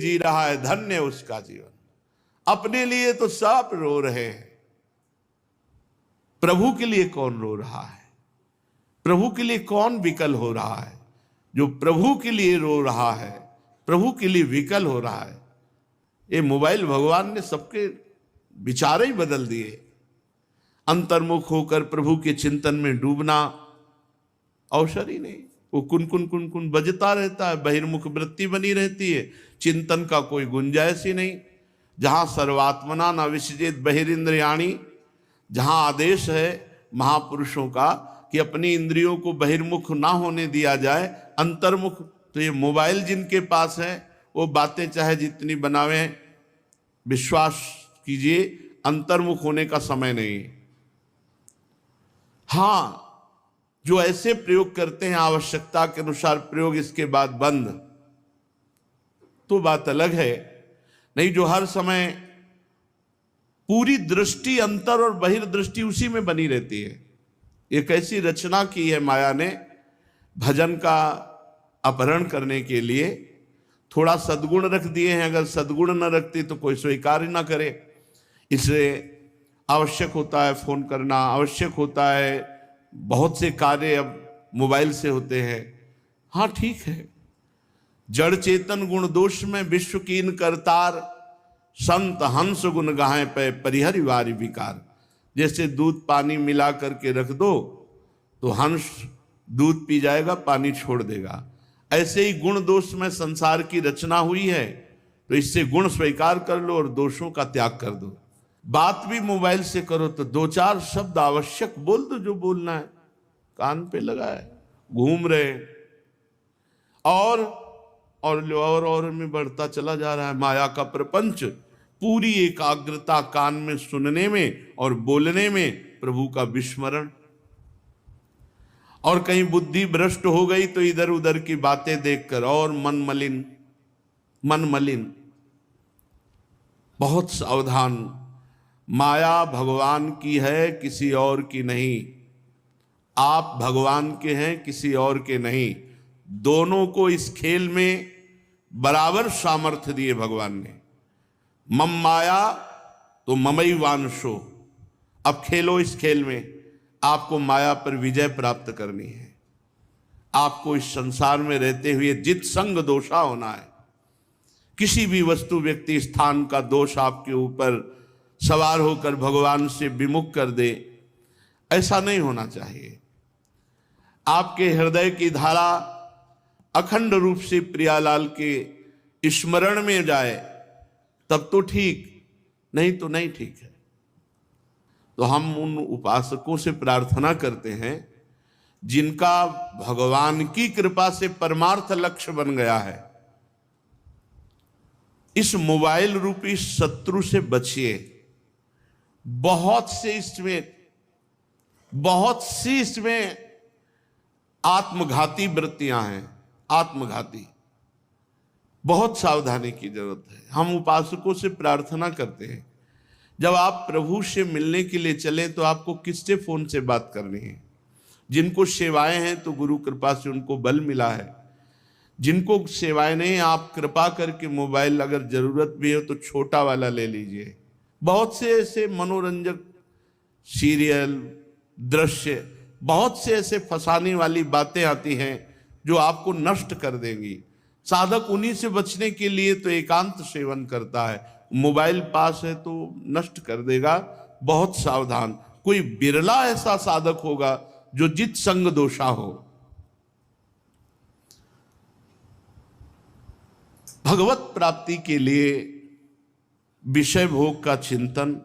जी रहा है, धन्य उसका जीवन। अपने लिए तो सब रो रहे हैं, प्रभु के लिए कौन रो रहा है? प्रभु के लिए कौन विकल हो रहा है? जो प्रभु के लिए रो रहा है, प्रभु के लिए विकल हो रहा है। ये मोबाइल भगवान ने सबके विचार ही बदल दिए। अंतर्मुख होकर प्रभु के चिंतन में डूबना अवसर ही नहीं। वो कुन कुन कुन कुन बजता रहता है, बहिर्मुख वृत्ति बनी रहती है, चिंतन का कोई गुंजाइश ही नहीं। जहां सर्वात्मना न विसजेत बहिरिंद्रियाणी, जहां आदेश है महापुरुषों का कि अपनी इंद्रियों को बहिर्मुख ना होने दिया जाए, अंतर्मुख, तो ये मोबाइल जिनके पास है वो बातें चाहे जितनी बनावे, विश्वास कीजिए अंतर्मुख होने का समय नहीं। हां, जो ऐसे प्रयोग करते हैं आवश्यकता के अनुसार प्रयोग, इसके बाद बंद, तो बात अलग है। नहीं, जो हर समय पूरी दृष्टि अंतर और बहिर्दृष्टि उसी में बनी रहती है। एक ऐसी रचना की है माया ने भजन का अपहरण करने के लिए। थोड़ा सद्गुण रख दिए हैं, अगर सद्गुण न रखते तो कोई स्वीकार ही ना करे। इसलिए आवश्यक होता है फोन करना, आवश्यक होता है, बहुत से कार्य अब मोबाइल से होते हैं। हाँ ठीक है, जड़ चेतन गुण दोष में विश्व कीन करतार, संत हंस गुण गाहें पे परिहरि वारी विकार। जैसे दूध पानी मिला करके रख दो तो हंस दूध पी जाएगा, पानी छोड़ देगा। ऐसे ही गुण दोष में संसार की रचना हुई है, तो इससे गुण स्वीकार कर लो और दोषों का त्याग कर दो। बात भी मोबाइल से करो तो दो चार शब्द आवश्यक बोल दो, जो बोलना है, कान पे लगा है, घूम रहे और में बढ़ता चला जा रहा है माया का प्रपंच। पूरी एकाग्रता कान में सुनने में और बोलने में, प्रभु का विस्मरण। और कहीं बुद्धि भ्रष्ट हो गई तो इधर उधर की बातें देखकर और मन मलिन। बहुत सावधान। माया भगवान की है, किसी और की नहीं। आप भगवान के हैं, किसी और के नहीं। दोनों को इस खेल में बराबर सामर्थ्य दिए भगवान ने। मम माया तो ममई वांशो। अब खेलो इस खेल में। आपको माया पर विजय प्राप्त करनी है। आपको इस संसार में रहते हुए जित संग दोषा होना है। किसी भी वस्तु व्यक्ति स्थान का दोष आपके ऊपर सवार होकर भगवान से विमुख कर दे, ऐसा नहीं होना चाहिए। आपके हृदय की धारा अखंड रूप से प्रियालाल के स्मरण में जाए तब तो ठीक, नहीं तो नहीं ठीक है। तो हम उन उपासकों से प्रार्थना करते हैं जिनका भगवान की कृपा से परमार्थ लक्ष्य बन गया है। इस मोबाइल रूपी शत्रु से बचिए। बहुत सी इसमें आत्मघाती वृत्तियां हैं, आत्मघाती। बहुत सावधानी की जरूरत है। हम उपासकों से प्रार्थना करते हैं, जब आप प्रभु से मिलने के लिए चले तो आपको किससे फोन से बात करनी है। जिनको सेवाएं हैं तो गुरु कृपा से उनको बल मिला है। जिनको सेवाएं नहीं, आप कृपा करके मोबाइल अगर जरूरत भी हो तो छोटा वाला ले लीजिए। बहुत से ऐसे मनोरंजक सीरियल, दृश्य, बहुत से ऐसे फंसाने वाली बातें आती हैं जो आपको नष्ट कर देंगी। साधक उन्हीं से बचने के लिए तो एकांत सेवन करता है। मोबाइल पास है तो नष्ट कर देगा। बहुत सावधान। कोई बिरला ऐसा साधक होगा जो जित संग दोषा हो। भगवत प्राप्ति के लिए विषय भोग का चिंतन,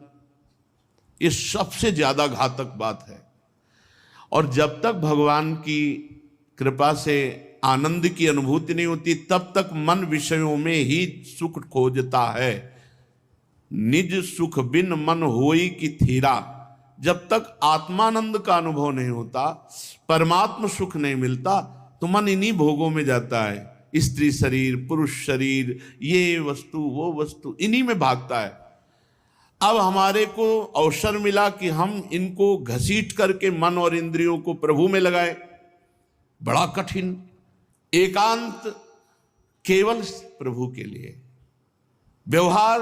ये सबसे ज्यादा घातक बात है। और जब तक भगवान की कृपा से आनंद की अनुभूति नहीं होती, तब तक मन विषयों में ही सुख खोजता है। निज सुख बिन मन होई की थीरा। जब तक आत्मानंद का अनुभव नहीं होता, परमात्म सुख नहीं मिलता, तो मन इन्हीं भोगों में जाता है। स्त्री शरीर, पुरुष शरीर, ये वस्तु वो वस्तु, इन्हीं में भागता है। अब हमारे को अवसर मिला कि हम इनको घसीट करके मन और इंद्रियों को प्रभु में लगाए। बड़ा कठिन। एकांत केवल प्रभु के लिए। व्यवहार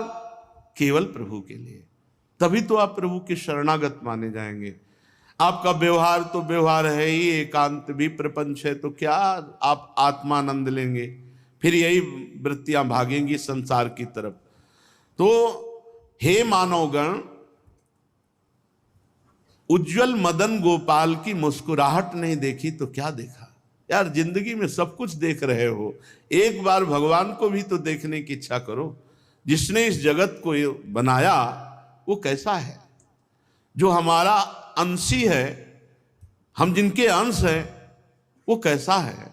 केवल प्रभु के लिए, तभी तो आप प्रभु के शरणागत माने जाएंगे। आपका व्यवहार तो व्यवहार है ही, एकांत भी प्रपंच है, तो क्या आप आत्मानंद लेंगे? फिर यही वृत्तियां भागेंगी संसार की तरफ। तो हे मानवगण, उज्जवल मदन गोपाल की मुस्कुराहट नहीं देखी तो क्या देखा? यार जिंदगी में सब कुछ देख रहे हो, एक बार भगवान को भी तो देखने की इच्छा करो। जिसने इस जगत को बनाया वो कैसा है? जो हमारा अंशी है, हम जिनके अंश हैं, वो कैसा है?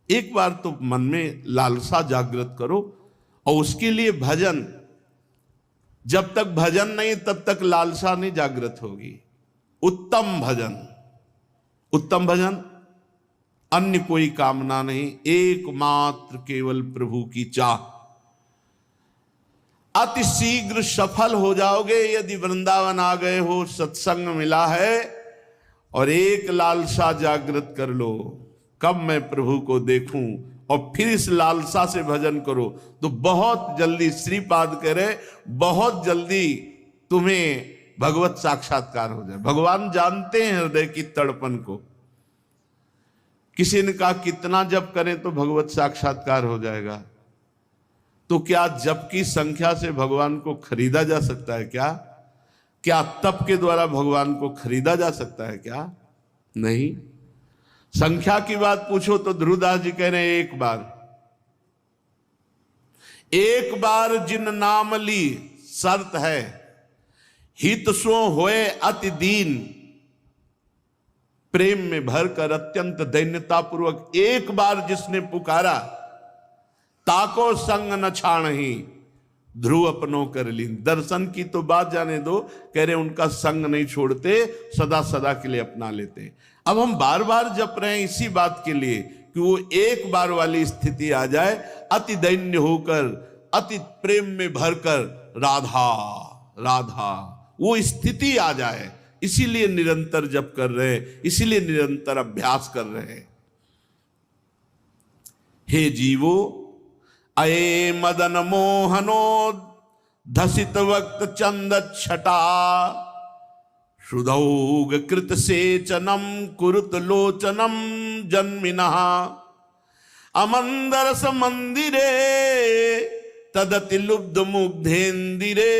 एक बार तो मन में लालसा जागृत करो। और उसके लिए भजन, जब तक भजन नहीं तब तक लालसा नहीं जागृत होगी। उत्तम भजन, उत्तम भजन, अन्य कोई कामना नहीं, एकमात्र केवल प्रभु की चाह। अति शीघ्र सफल हो जाओगे यदि वृंदावन आ गए हो, सत्संग मिला है, और एक लालसा जागृत कर लो, कब मैं प्रभु को देखूं, और फिर इस लालसा से भजन करो, तो बहुत जल्दी, श्रीपाद कह रहे, बहुत जल्दी तुम्हें भगवत साक्षात्कार हो जाए। भगवान जानते हैं हृदय की तड़पन को। किसी ने कहा कितना जप करें तो भगवत साक्षात्कार हो जाएगा? तो क्या जप की संख्या से भगवान को खरीदा जा सकता है क्या? क्या तप के द्वारा भगवान को खरीदा जा सकता है क्या? नहीं। संख्या की बात पूछो तो ध्रुवदास जी कह रहे हैं एक बार जिन नाम ली शर्त है, हित सो होए अति दीन, प्रेम में भरकर अत्यंत दैन्यता पूर्वक एक बार जिसने पुकारा, ताको संग न छाणही, ध्रुव अपनो कर लीन। दर्शन की तो बात जाने दो, कह रहे उनका संग नहीं छोड़ते, सदा सदा के लिए अपना लेते। अब हम बार बार जप रहे हैं इसी बात के लिए कि वो एक बार वाली स्थिति आ जाए, अति दैन्य होकर, अति प्रेम में भरकर राधा राधा, वो स्थिति आ जाए। इसीलिए निरंतर जप कर रहे हैं, इसीलिए निरंतर अभ्यास कर रहे हैं। हे जीवो, अये मदन मोहनो धसित वक्त चंद छटा, शुद्धौग कृत सेचनम कुरुत लोचनम जन्मिनः, अमंदरस मंदिरे तदति लुब्ध मुग्धेन्दिरे,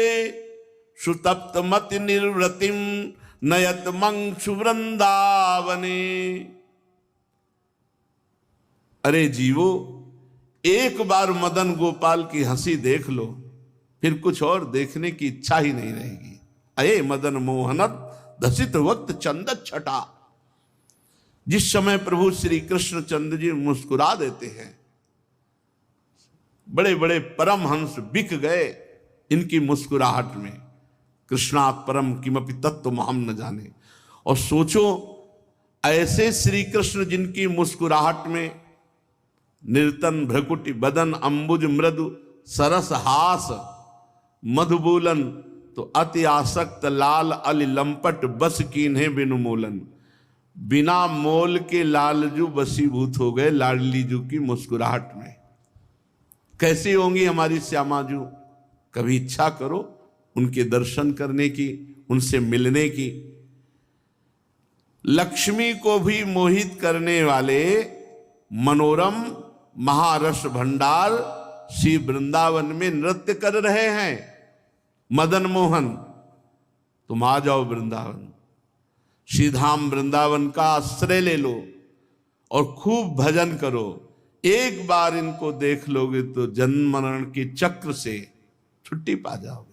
सुतप्त मति निर्वृतिम नयत मंक्षु वृंदावने। अरे जीवो, एक बार मदन गोपाल की हंसी देख लो, फिर कुछ और देखने की इच्छा ही नहीं रहेगी। अये मदन मोहनत धसित वक्त चंद छटा, जिस समय प्रभु श्री कृष्ण चंद्र जी मुस्कुरा देते हैं, बड़े बड़े परमहंस बिक गए इनकी मुस्कुराहट में। कृष्णात् परम किमपि तत्व हम न जाने। और सोचो, ऐसे श्री कृष्ण जिनकी मुस्कुराहट में निर्तन भ्रकुटि बदन अंबुज मृदु सरस हास मधुबूलन, तो अति आसक्त लाल अली लंपट बस कीन्हे बिनु मोलन। बिना मोल के लालजू बसीभूत हो गए लाडलीजू की मुस्कुराहट में। कैसी होंगी हमारी श्यामाजू? कभी इच्छा करो उनके दर्शन करने की, उनसे मिलने की। लक्ष्मी को भी मोहित करने वाले मनोरम महारस भंडार श्री वृंदावन में नृत्य कर रहे हैं मदन मोहन। तुम आ जाओ वृंदावन, श्रीधाम वृंदावन का आश्रय ले लो और खूब भजन करो। एक बार इनको देख लोगे तो जन्म मरण के चक्र से छुट्टी पा जाओगे।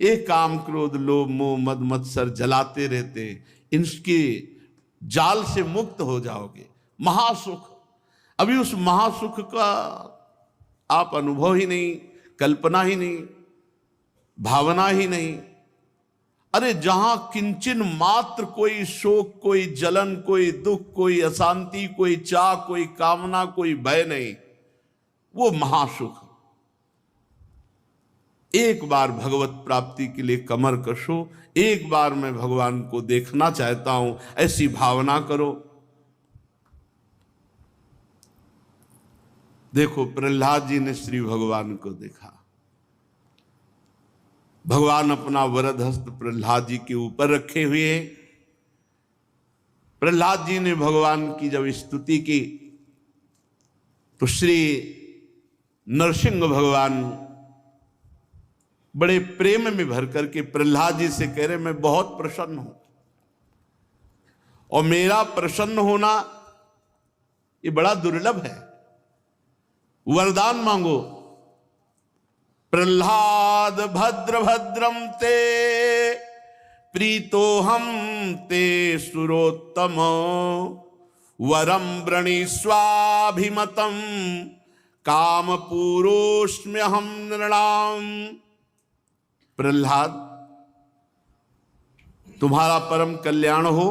ये काम क्रोध लोभ मोह मद मत्सर जलाते रहते, इनके जाल से मुक्त हो जाओगे। महासुख, अभी उस महासुख का आप अनुभव ही नहीं, कल्पना ही नहीं, भावना ही नहीं। अरे जहां किंचन मात्र कोई शोक, कोई जलन, कोई दुख, कोई अशांति, कोई चाह, कोई कामना, कोई भय नहीं, वो महासुख। एक बार भगवत प्राप्ति के लिए कमर कशो, एक बार मैं भगवान को देखना चाहता हूं, ऐसी भावना करो। देखो प्रहलाद जी ने श्री भगवान को देखा, भगवान अपना वरद हस्त प्रहलाद जी के ऊपर रखे हुए हैं। प्रहलाद जी ने भगवान की जब स्तुति की तो श्री नरसिंह भगवान बड़े प्रेम में भर करके प्रहलाद जी से कह रहे, मैं बहुत प्रसन्न हूं और मेरा प्रसन्न होना ये बड़ा दुर्लभ है, वरदान मांगो। प्रहलाद भद्र भद्रम ते प्रीतो हम ते सुरोत्तम वरम वृणी स्वाभिमतम काम पूरोष्म्य हम नृणाम। प्रहलाद, तुम्हारा परम कल्याण हो,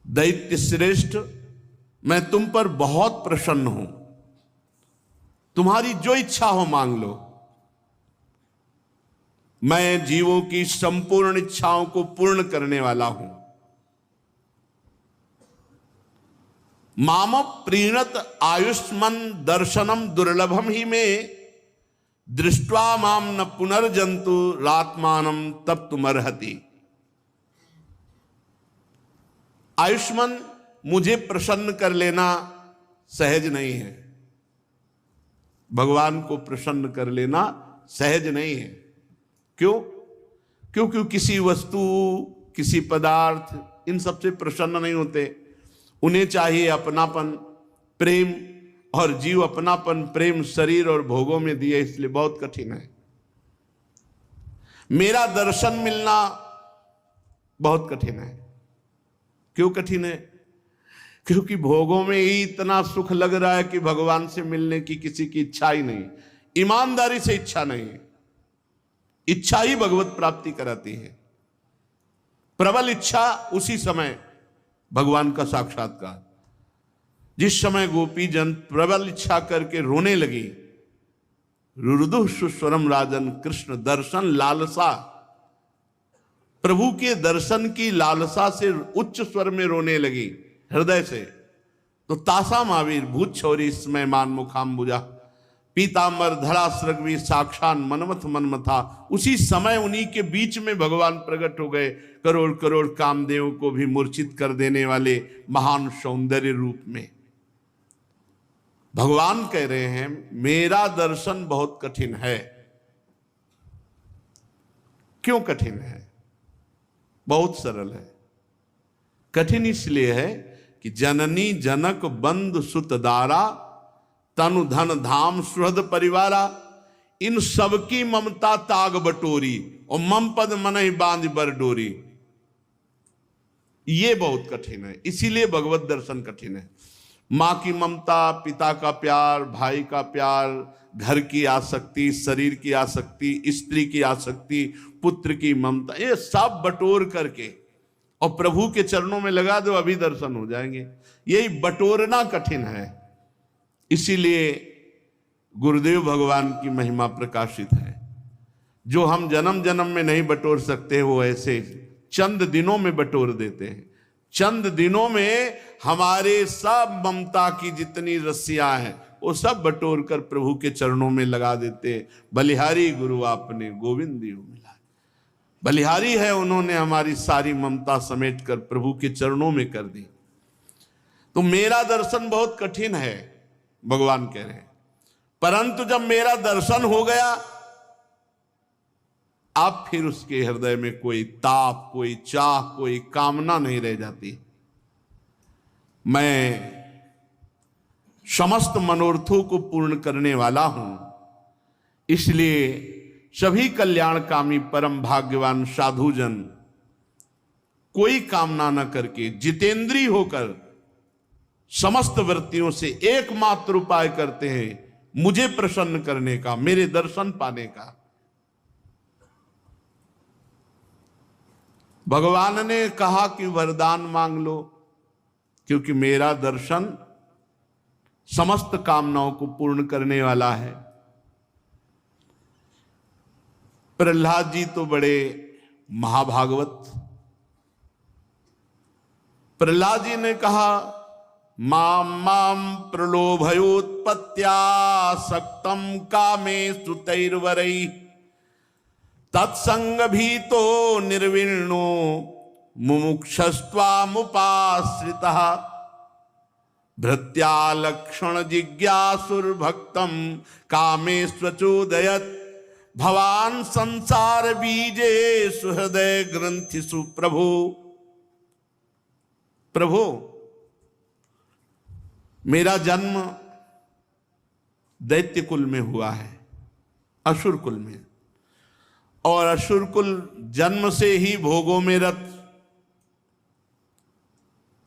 दैत्य श्रेष्ठ, मैं तुम पर बहुत प्रसन्न हूं, तुम्हारी जो इच्छा हो मांग लो। मैं जीवों की संपूर्ण इच्छाओं को पूर्ण करने वाला हूं। माम प्रीणत आयुष्मन दर्शनम दुर्लभम ही में दृष्ट्वा माम न पुनर्जंतु रात्मानम तब तुमर्हति। आयुष्मान, मुझे प्रसन्न कर लेना सहज नहीं है। भगवान को प्रसन्न कर लेना सहज नहीं है। क्यों? क्योंकि किसी वस्तु, किसी पदार्थ, इन सबसे प्रसन्न नहीं होते। उन्हें चाहिए अपनापन, प्रेम, और जीव अपनापन, प्रेम शरीर और भोगों में दिए, इसलिए बहुत कठिन है। मेरा दर्शन मिलना बहुत कठिन है। क्यों कठिन है? क्योंकि भोगों में ही इतना सुख लग रहा है कि भगवान से मिलने की किसी की इच्छा ही नहीं, ईमानदारी से इच्छा नहीं। इच्छा ही भगवत प्राप्ति कराती है। प्रबल इच्छा उसी समय भगवान का साक्षात्कार। जिस समय गोपी जन प्रबल इच्छा करके रोने लगी, रुरुदु सुस्वरम राजन, कृष्ण दर्शन लालसा, प्रभु के दर्शन की लालसा से उच्च स्वर में रोने लगी हृदय से, तो तासा महावीर भूत छौरी स्मय मान मुखाम्बुजा पीतांबर धरा सृगवी साक्षान मनमथ मनमथा। उसी समय उन्हीं के बीच में भगवान प्रकट हो गए, करोड़ करोड़ कामदेवों को भी मूर्छित कर देने वाले महान सौंदर्य रूप में। भगवान कह रहे हैं, मेरा दर्शन बहुत कठिन है। क्यों कठिन है? बहुत सरल है। कठिन इसलिए है कि जननी जनक बंधु सुत दारा तनु धन धाम सुहृद परिवारा, इन सबकी ममता ताग बटोरी और मम पद मन ही बांध बर डोरी। ये बहुत कठिन है, इसीलिए भगवत दर्शन कठिन है। मां की ममता, पिता का प्यार, भाई का प्यार, घर की आसक्ति, शरीर की आसक्ति, स्त्री की आसक्ति, पुत्र की ममता, ये सब बटोर करके और प्रभु के चरणों में लगा दो, अभी दर्शन हो जाएंगे। यही बटोरना कठिन है। इसीलिए गुरुदेव भगवान की महिमा प्रकाशित है। जो हम जन्म जन्म में नहीं बटोर सकते, वो ऐसे चंद दिनों में बटोर देते हैं। चंद दिनों में हमारे सब ममता की जितनी रस्सियां हैं वो सब बटोर कर प्रभु के चरणों में लगा देते। बलिहारी गुरु आपने गोविंद दियो मिला। बलिहारी है, उन्होंने हमारी सारी ममता समेट कर प्रभु के चरणों में कर दी। तो मेरा दर्शन बहुत कठिन है, भगवान कह रहे हैं। परंतु जब मेरा दर्शन हो गया, अब फिर उसके हृदय में कोई ताप, कोई चाह, कोई कामना नहीं रह जाती। मैं समस्त मनोरथों को पूर्ण करने वाला हूं। इसलिए सभी कल्याणकामी परम भाग्यवान साधुजन कोई कामना न करके जितेंद्रिय होकर समस्त वृत्तियों से एकमात्र उपाय करते हैं मुझे प्रसन्न करने का, मेरे दर्शन पाने का। भगवान ने कहा कि वरदान मांग लो, क्योंकि मेरा दर्शन समस्त कामनाओं को पूर्ण करने वाला है। प्रहलाद जी तो बड़े महाभागवत। प्रहलाद जी ने कहा, माम माम प्रलोभयोत्पत्त्या सक्तम कामे सुतैर्वरै तत्संग भीतो निर्विण्णो मुमुक्षस्त्वामुपाश्रितः भृत्यालक्षण जिज्ञासुर्भक्तं कामेष्वचोदयत् भवान संसार बीजे सुहृदय ग्रंथिषु प्रभु। प्रभु, मेरा जन्म दैत्य कुल में हुआ है, असुर कुल में, और असुर कुल जन्म से ही भोगों में रत,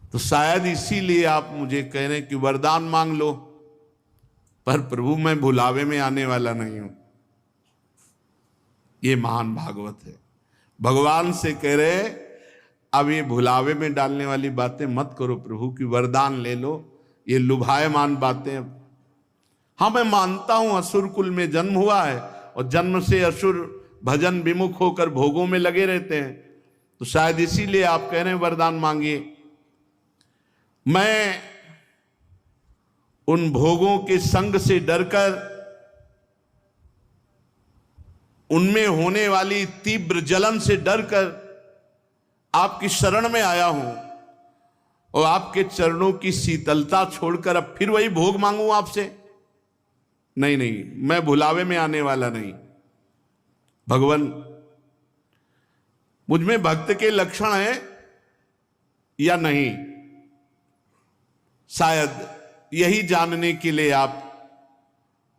तो शायद इसीलिए आप मुझे कह रहे हैं कि वरदान मांग लो। पर प्रभु, मैं भुलावे में आने वाला नहीं हूं। ये महान भागवत है। भगवान से कह रहे अब ये भुलावे में डालने वाली बातें मत करो प्रभु, कि वरदान ले लो, ये लुभायमान बातें। हाँ, मैं मानता हूं असुर कुल में जन्म हुआ है और जन्म से असुर भजन विमुख होकर भोगों में लगे रहते हैं, तो शायद इसीलिए आप कह रहे हैं वरदान मांगिए। मैं उन भोगों के संग से डरकर, उनमें होने वाली तीव्र जलन से डरकर आपकी शरण में आया हूं, और आपके चरणों की शीतलता छोड़कर अब फिर वही भोग मांगू आपसे? नहीं नहीं, मैं भुलावे में आने वाला नहीं। भगवान, मुझ में भक्त के लक्षण है या नहीं, शायद यही जानने के लिए आप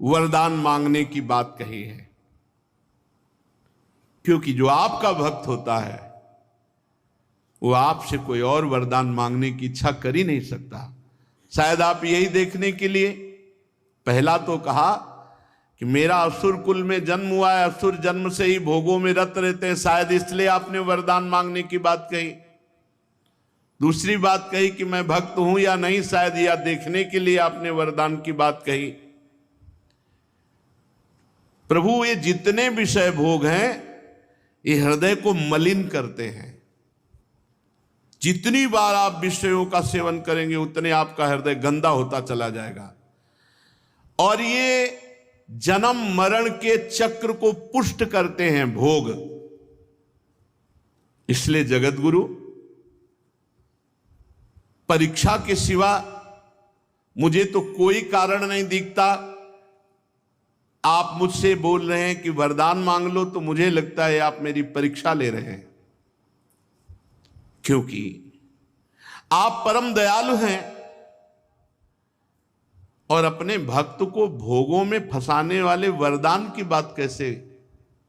वरदान मांगने की बात कही है। क्योंकि जो आपका भक्त होता है वो आपसे कोई और वरदान मांगने की इच्छा कर ही नहीं सकता। शायद आप यही देखने के लिए पहला तो कहा कि मेरा असुर कुल में जन्म हुआ है, असुर जन्म से ही भोगों में रत रहते हैं, शायद इसलिए आपने वरदान मांगने की बात कही। दूसरी बात कही कि मैं भक्त हूं या नहीं, शायद यह देखने के लिए आपने वरदान की बात कही। प्रभु, ये जितने विषय भोग हैं ये हृदय को मलिन करते हैं। जितनी बार आप विषयों का सेवन करेंगे उतने आपका हृदय गंदा होता चला जाएगा, और ये जन्म मरण के चक्र को पुष्ट करते हैं भोग। इसलिए जगत गुरु, परीक्षा के सिवा मुझे तो कोई कारण नहीं दिखता। आप मुझसे बोल रहे हैं कि वरदान मांग लो, तो मुझे लगता है आप मेरी परीक्षा ले रहे हैं, क्योंकि आप परम दयालु हैं और अपने भक्त को भोगों में फंसाने वाले वरदान की बात कैसे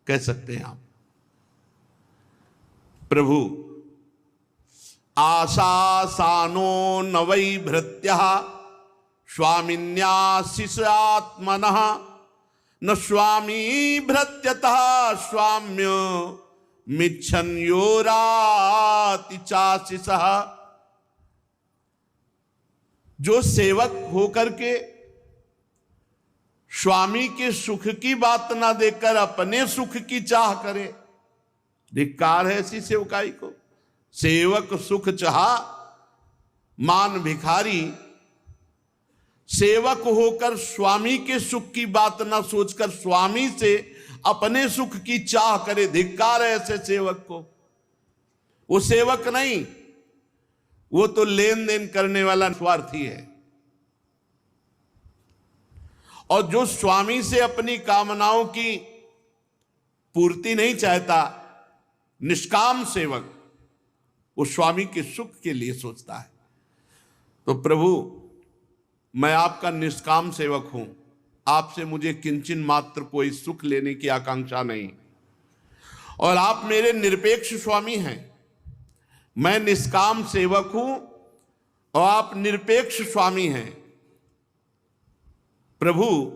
कह सकते हैं आप? प्रभु, आशासानो न वै भृत्यः स्वामिन्याशिषात्मनः न स्वामी भृत्यतः स्वाम्य मिच्छन्योराति चाशिषः। जो सेवक होकर के स्वामी के सुख की बात ना देकर अपने सुख की चाह करे, धिक्कार है ऐसी सेवकाई को। सेवक सुख चाहा मान भिखारी, सेवक होकर स्वामी के सुख की बात ना सोचकर स्वामी से अपने सुख की चाह करे, धिक्कार है ऐसे सेवक को। वो सेवक नहीं, वो तो लेन देन करने वाला स्वार्थी है। और जो स्वामी से अपनी कामनाओं की पूर्ति नहीं चाहता, निष्काम सेवक, वो स्वामी के सुख के लिए सोचता है। तो प्रभु, मैं आपका निष्काम सेवक हूं, आपसे मुझे किंचन मात्र कोई सुख लेने की आकांक्षा नहीं, और आप मेरे निरपेक्ष स्वामी हैं। मैं निष्काम सेवक हूं और आप निरपेक्ष स्वामी हैं। प्रभु,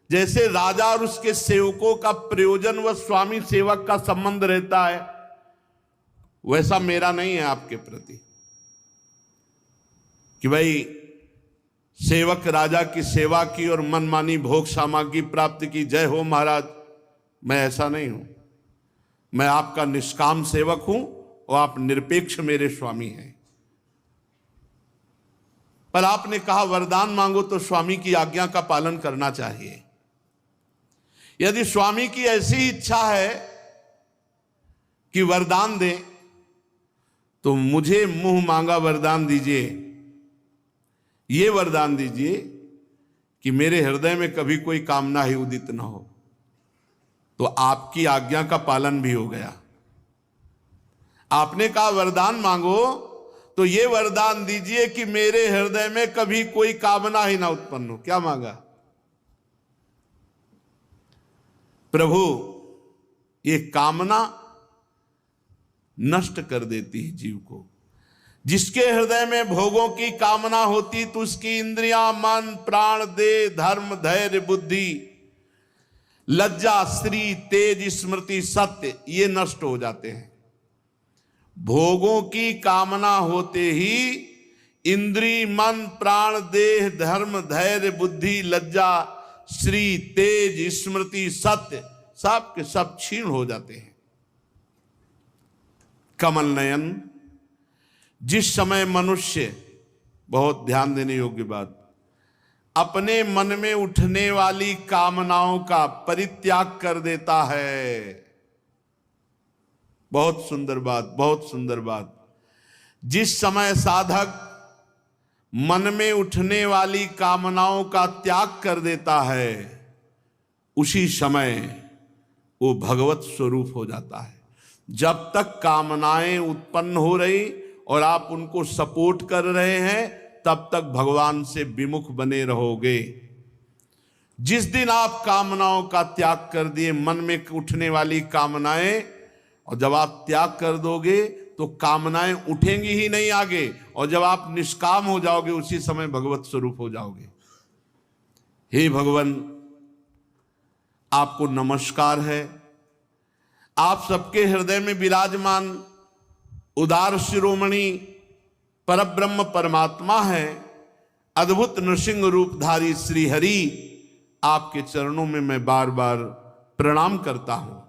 जैसे राजा और उसके सेवकों का प्रयोजन व स्वामी सेवक का संबंध रहता है, वैसा मेरा नहीं है आपके प्रति कि भाई सेवक राजा की सेवा की और मनमानी भोग सामग्री प्राप्त की, जय हो महाराज। मैं ऐसा नहीं हूं। मैं आपका निष्काम सेवक हूं और आप निरपेक्ष मेरे स्वामी हैं। पर आपने कहा वरदान मांगो तो स्वामी की आज्ञा का पालन करना चाहिए। यदि स्वामी की ऐसी इच्छा है कि वरदान दें, तो मुझे मुंह मांगा वरदान दीजिए, ये वरदान दीजिए कि मेरे हृदय में कभी कोई कामना ही उदित न हो। तो आपकी आज्ञा का पालन भी हो गया। आपने कहा वरदान मांगो, तो ये वरदान दीजिए कि मेरे हृदय में कभी कोई कामना ही ना उत्पन्न हो। क्या मांगा? प्रभु, ये कामना नष्ट कर देती है जीव को। जिसके हृदय में भोगों की कामना होती तो उसकी इंद्रियां, मन, प्राण, देह, धर्म, धैर्य, बुद्धि, लज्जा, श्री, तेज, स्मृति, सत्य, ये नष्ट हो जाते हैं। भोगों की कामना होते ही इंद्री, मन, प्राण, देह, धर्म, धैर्य, बुद्धि, लज्जा, श्री, तेज, स्मृति, सत्य, सब के सब क्षीण हो जाते हैं। कमल नयन, जिस समय मनुष्य, बहुत ध्यान देने योग्य बात, अपने मन में उठने वाली कामनाओं का परित्याग कर देता है, बहुत सुंदर बात, बहुत सुंदर बात। जिस समय साधक मन में उठने वाली कामनाओं का त्याग कर देता है, उसी समय वो भगवत स्वरूप हो जाता है। जब तक कामनाएं उत्पन्न हो रही और आप उनको सपोर्ट कर रहे हैं, तब तक भगवान से विमुख बने रहोगे। जिस दिन आप कामनाओं का त्याग कर दिए, मन में उठने वाली कामनाएं, और जब आप त्याग कर दोगे तो कामनाएं उठेंगी ही नहीं आगे, और जब आप निष्काम हो जाओगे उसी समय भगवत स्वरूप हो जाओगे। हे भगवान, आपको नमस्कार है। आप सबके हृदय में विराजमान उदार शिरोमणि परब्रह्म परमात्मा है, अद्भुत नृसिंह रूपधारी श्री हरि, आपके चरणों में मैं बार बार प्रणाम करता हूं।